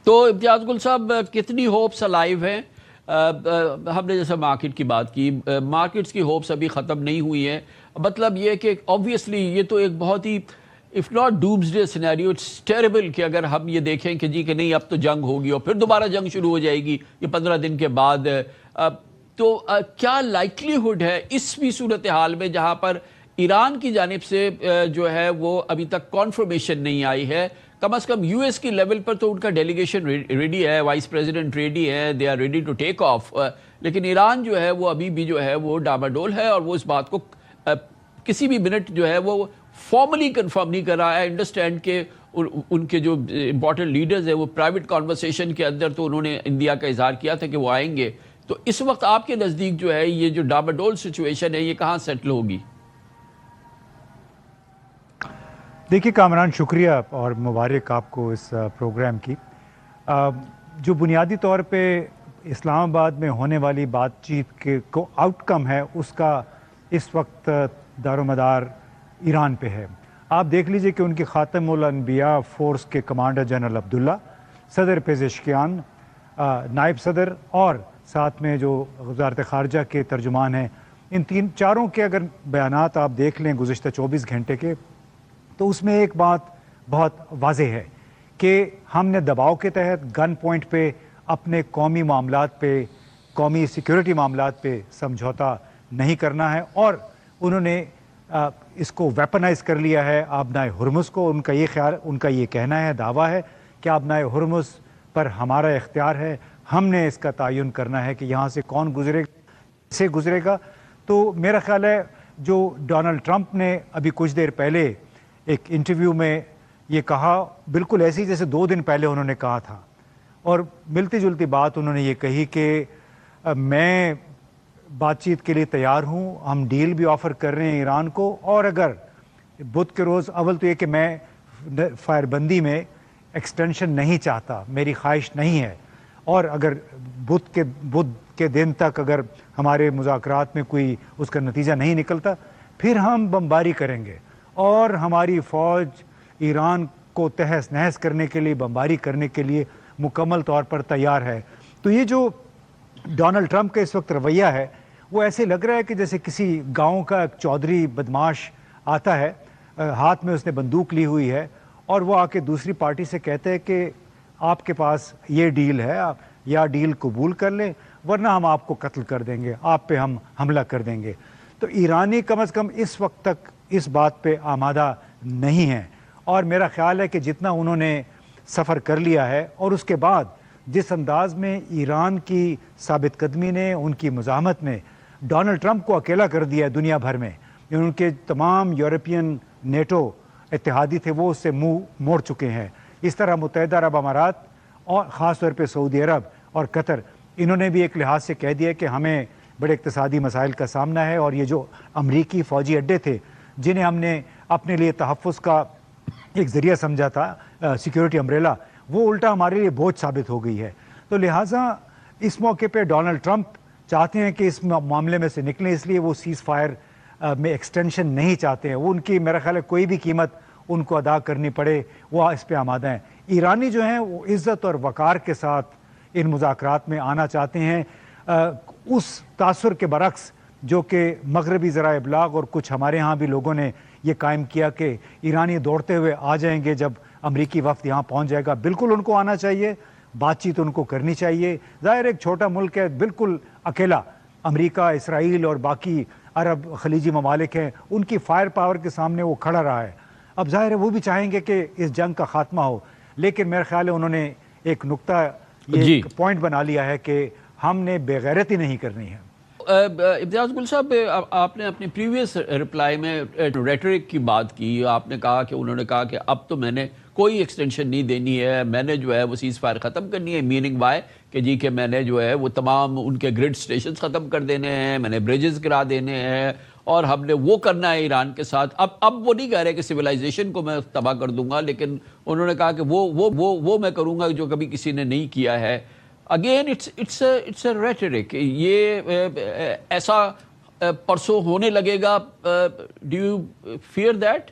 تو امتیاز گل صاحب کتنی ہوپس الائیو ہیں؟ ہم نے جیسے مارکیٹ کی بات کی، مارکیٹس کی ہوپس ابھی ختم نہیں ہوئی ہیں. مطلب یہ کہ obviously یہ تو ایک بہت ہی if not doomsday scenario, it's terrible کہ اگر ہم یہ دیکھیں کہ جی کہ نہیں اب تو جنگ ہوگی اور پھر دوبارہ جنگ شروع ہو جائے گی یہ 15 دن کے بعد. تو کیا لائکلیہڈ ہے اس بھی صورتحال میں جہاں پر ایران کی جانب سے جو ہے وہ ابھی تک کانفرمیشن نہیں آئی ہے، کم از کم یو ایس کی لیول پر تو ان کا ڈیلیگیشن ریڈی ہے، وائس پریزیڈنٹ ریڈی ہے، they are ready to take off, لیکن ایران جو ہے وہ ابھی بھی جو ہے وہ ڈاماڈول ہے اور وہ اس بات کو کسی بھی منٹ جو ہے وہ فارملی کنفرم نہیں کر رہا ہے. انڈرسٹینڈ کہ ان کے جو امپورٹنٹ لیڈرز ہیں وہ پرائیویٹ کانورسیشن کے اندر تو انہوں نے انڈیا کا اظہار کیا تھا کہ وہ آئیں گے. تو اس وقت آپ کے نزدیک جو ہے یہ جو ڈاماڈول سچویشن ہے یہ کہاں سیٹل ہوگی؟ دیکھیے کامران، شکریہ اور مبارک آپ کو اس پروگرام کی. جو بنیادی طور پہ اسلام آباد میں ہونے والی بات چیت کے کو آؤٹ کم ہے اس کا اس وقت دار و مدار ایران پہ ہے. آپ دیکھ لیجئے کہ ان کی خاتم الانبیاء فورس کے کمانڈر جنرل عبداللہ، صدر پزشکیان، نائب صدر اور ساتھ میں جو وزارت خارجہ کے ترجمان ہیں، ان چاروں کے اگر بیانات آپ دیکھ لیں گزشتہ 24 گھنٹے کے، تو اس میں ایک بات بہت واضح ہے کہ ہم نے دباؤ کے تحت گن پوائنٹ پہ اپنے قومی معاملات پہ، قومی سیکیورٹی معاملات پہ سمجھوتا نہیں کرنا ہے، اور انہوں نے اس کو ویپنائز کر لیا ہے آبنائے ہرمز کو. ان کا یہ کہنا ہے، دعویٰ ہے کہ آبنائے ہرمز پر ہمارا اختیار ہے، ہم نے اس کا تعین کرنا ہے کہ یہاں سے کون گزرے گا، سے گزرے گا. تو میرا خیال ہے جو ڈونلڈ ٹرمپ نے ابھی کچھ دیر پہلے ایک انٹرویو میں یہ کہا، بالکل ایسی جیسے 2 دن پہلے انہوں نے کہا تھا، اور ملتی جلتی بات انہوں نے یہ کہی کہ میں بات چیت کے لیے تیار ہوں، ہم ڈیل بھی آفر کر رہے ہیں ایران کو، اور اگر بدھ کے روز، اول تو یہ کہ میں فائر بندی میں ایکسٹینشن نہیں چاہتا، میری خواہش نہیں ہے، اور اگر بدھ کے دن تک اگر ہمارے مذاکرات میں کوئی اس کا نتیجہ نہیں نکلتا پھر ہم بمباری کریں گے، اور ہماری فوج ایران کو تہس نہس کرنے کے لیے، بمباری کرنے کے لیے مکمل طور پر تیار ہے. تو یہ جو ڈونلڈ ٹرمپ کا اس وقت رویہ ہے وہ ایسے لگ رہا ہے کہ جیسے کسی گاؤں کا ایک چودھری بدماش آتا ہے، ہاتھ میں اس نے بندوق لی ہوئی ہے، اور وہ آ کے دوسری پارٹی سے کہتے ہیں کہ آپ کے پاس یہ ڈیل ہے، یا ڈیل قبول کر لیں ورنہ ہم آپ کو قتل کر دیں گے، آپ پہ ہم حملہ کر دیں گے. تو ایرانی کم از کم اس وقت تک اس بات پہ آمادہ نہیں ہیں، اور میرا خیال ہے کہ جتنا انہوں نے سفر کر لیا ہے اور اس کے بعد جس انداز میں ایران کی ثابت قدمی نے، ان کی مزاحمت نے ڈونلڈ ٹرمپ کو اکیلا کر دیا ہے دنیا بھر میں، ان کے تمام یورپین نیٹو اتحادی تھے وہ اس سے منہ موڑ چکے ہیں. اس طرح متحدہ عرب امارات اور خاص طور پہ سعودی عرب اور قطر، انہوں نے بھی ایک لحاظ سے کہہ دیا کہ ہمیں بڑے اقتصادی مسائل کا سامنا ہے، اور یہ جو امریکی فوجی اڈے تھے جنہیں ہم نے اپنے لیے تحفظ کا ایک ذریعہ سمجھا تھا، سیکیورٹی امبریلا، وہ الٹا ہمارے لیے بوجھ ثابت ہو گئی ہے. تو لہٰذا اس موقع پہ ڈونلڈ ٹرمپ چاہتے ہیں کہ اس معاملے میں سے نکلیں، اس لیے وہ سیز فائر میں ایکسٹینشن نہیں چاہتے ہیں. وہ ان کی میرا خیال ہے کوئی بھی قیمت ان کو ادا کرنی پڑے وہ اس پہ آمادہ ہیں. ایرانی جو ہیں وہ عزت اور وقار کے ساتھ ان مذاکرات میں آنا چاہتے ہیں، اس تاثر کے برعکس جو کہ مغربی ذرائع ابلاغ اور کچھ ہمارے ہاں بھی لوگوں نے یہ قائم کیا کہ ایرانی دوڑتے ہوئے آ جائیں گے جب امریکی وفد یہاں پہنچ جائے گا. بالکل ان کو آنا چاہیے، بات چیت ان کو کرنی چاہیے. ظاہر ایک چھوٹا ملک ہے، بالکل اکیلا امریکہ، اسرائیل اور باقی عرب خلیجی ممالک ہیں، ان کی فائر پاور کے سامنے وہ کھڑا رہا ہے. اب ظاہر ہے وہ بھی چاہیں گے کہ اس جنگ کا خاتمہ ہو، لیکن میرا خیال ہے انہوں نے ایک نقطہ، یہ پوائنٹ بنا لیا ہے کہ ہم نے بے غیرتی نہیں کرنی ہے. امتیاز گل صاحب، آپ نے اپنی پریویس رپلائی میں ریٹرک کی بات کی. آپ نے کہا کہ انہوں نے کہا کہ اب تو میں نے کوئی ایکسٹینشن نہیں دینی ہے، میں نے جو ہے وہ سیز فائر ختم کرنی ہے. میننگ بائی کہ جی کہ میں نے جو ہے وہ تمام ان کے گریڈ سٹیشنز ختم کر دینے ہیں، میں نے بریجز گرا دینے ہیں، اور ہم نے وہ کرنا ہے ایران کے ساتھ. اب وہ نہیں کہہ رہے کہ سویلائزیشن کو میں تباہ کر دوں گا، لیکن انہوں نے کہا کہ وہ میں کروں گا جو کبھی کسی نے نہیں کیا ہے. Again it's a rhetoric. یہ ایسا پرسوں ہونے لگے گا. Do you fear that?